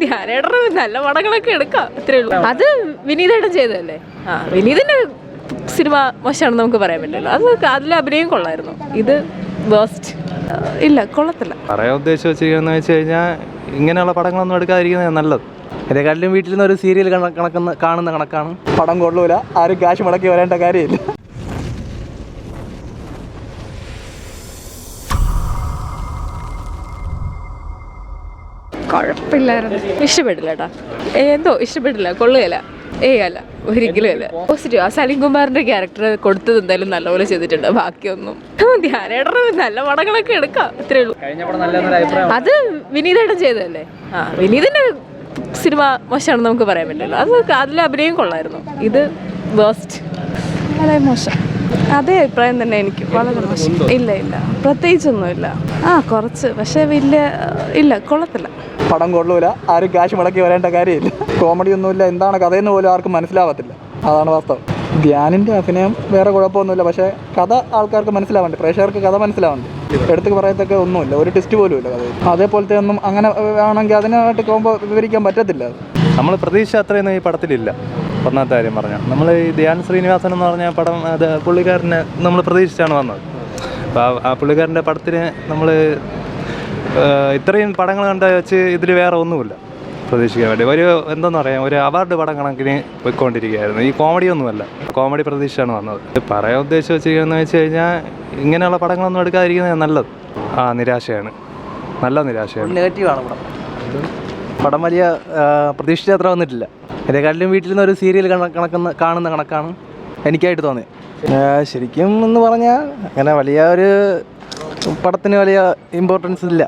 ധ്യാനേട്ടന് നല്ല പടങ്ങളൊക്കെ എടുക്കാം, അത്രേ ഉള്ളൂ. അത് വിനീതേട്ടൻ ചെയ്തതല്ലേ. വിനീതിന്റെ സിനിമ മോശമാണെന്ന് നമുക്ക് പറയാൻ പറ്റില്ല. അത് അതിലെ അഭിനയം കൊള്ളായിരുന്നു. ഇത് വേസ്റ്റ് ഇല്ല, കൊള്ളത്തില്ല. പറയാൻ ഉദ്ദേശിച്ച് വെച്ചിരിക്കുന്നത് വെച്ച് കഴിഞ്ഞാൽ ഇങ്ങനെയുള്ള പടങ്ങളൊന്നും എടുക്കാതിരിക്കുന്നത് നല്ലത്. ഇതിനെക്കാട്ടിലും വീട്ടിൽ നിന്ന് ഒരു സീരിയൽ കാണുന്ന കണക്കാണ്. പടം കൊള്ളൂല, ആരും കാശ് മുടക്കി വരേണ്ട കാര്യമില്ല. കുഴപ്പമില്ലായിരുന്നു. ഇഷ്ടപ്പെട്ടില്ല കേട്ടോ, എന്തോ ഇഷ്ടപ്പെട്ടില്ല, കൊള്ളുകയല്ല. അല്ല, ഒരിക്കലും അല്ല. പോസിറ്റീവ്. ആ സലീം കുമാറിന്റെ ക്യാരക്ടർ കൊടുത്തത് എന്തായാലും നല്ലപോലെ ചെയ്തിട്ടുണ്ട്. ബാക്കിയൊന്നും ധ്യാനേട്ടന് നല്ല പടങ്ങളൊക്കെ എടുക്കാം, അത്രേ ഉള്ളൂ. അത് വിനീതേട്ടൻ ചെയ്തതല്ലേ. വിനീതിന്റെ സിനിമ മോശമാണെന്ന് നമുക്ക് പറയാൻ പറ്റില്ല. അത് അതിലെ അഭിനയം കൊള്ളായിരുന്നു. ഇത് വേസ്റ്റ്, വളരെ മോശം. അതേ അഭിപ്രായം തന്നെ എനിക്ക്. വളരെ മോശം. ഇല്ല ഇല്ല, പ്രത്യേകിച്ചൊന്നുമില്ല. കുറച്ച്, പക്ഷേ വലിയ ഇല്ല, കൊള്ളത്തില്ല. പടം കൊള്ളൂല, ആരും കാശ് മുടക്കി വരേണ്ട കാര്യമില്ല. കോമഡി ഒന്നുമില്ല, എന്താണ് കഥയെന്ന് പോലും ആർക്കും മനസ്സിലാവത്തില്ല. അതാണ് വാസ്തവം. ധ്യാനിൻ്റെ അഭിനയം വേറെ കുഴപ്പമൊന്നുമില്ല, പക്ഷേ കഥ ആൾക്കാർക്ക് മനസ്സിലാവണ്ടേ, പ്രേക്ഷകർക്ക് കഥ മനസ്സിലാവണ്ടേ. എടുത്ത് പറയത്തൊക്കെ ഒന്നുമില്ല, ഒരു ടെസ്റ്റ് പോലും ഇല്ല കഥയിൽ. അതേപോലത്തെ ഒന്നും അങ്ങനെ ആണെങ്കിൽ അതിനായിട്ട് വിവരിക്കാൻ പറ്റത്തില്ല. നമ്മൾ പ്രതീക്ഷ അത്രയൊന്നും ഈ പടത്തിലില്ല. ഒന്നാമത്തെ കാര്യം പറഞ്ഞാൽ നമ്മൾ ഈ ധ്യാൻ ശ്രീനിവാസൻ എന്ന് പറഞ്ഞ പടം, അത് പുള്ളിക്കാരനെ നമ്മൾ പ്രതീക്ഷിച്ചാണ് വന്നത്. അപ്പോൾ ആ പുള്ളിക്കാരൻ്റെ പടത്തിന് നമ്മൾ ഇത്രയും പടങ്ങൾ കണ്ട വെച്ച് ഇതിൽ വേറെ ഒന്നുമില്ല പ്രതീക്ഷിക്കാൻ വേണ്ടി. ഒരു എന്താണെന്ന് പറയാം, ഒരു അവാർഡ് പടം കണക്കിന് പോയിക്കൊണ്ടിരിക്കുകയായിരുന്നു. ഈ കോമഡി ഒന്നുമല്ല, കോമഡി പ്രതീക്ഷയാണ് വന്നത്. പറയാൻ ഉദ്ദേശിച്ച് വെച്ചിരിക്കുന്നത് വെച്ച് കഴിഞ്ഞാൽ ഇങ്ങനെയുള്ള പടങ്ങളൊന്നും എടുക്കാതിരിക്കുന്നത് നല്ലത്. നിരാശയാണ്, നല്ല നിരാശയാണ്. നെഗറ്റീവാണ് പടം. പടം വലിയ പ്രതീക്ഷിച്ച അത്ര വന്നിട്ടില്ല. ഇതിനെക്കാട്ടിലും വീട്ടിൽ നിന്ന് ഒരു സീരിയൽ കാണുന്ന കണക്കാണ് എനിക്കായിട്ട് തോന്നിയത്. ശരിക്കും എന്ന് പറഞ്ഞാൽ അങ്ങനെ വലിയ ഒരു പടത്തിന് വലിയ ഇമ്പോർട്ടൻസ് ഇല്ല.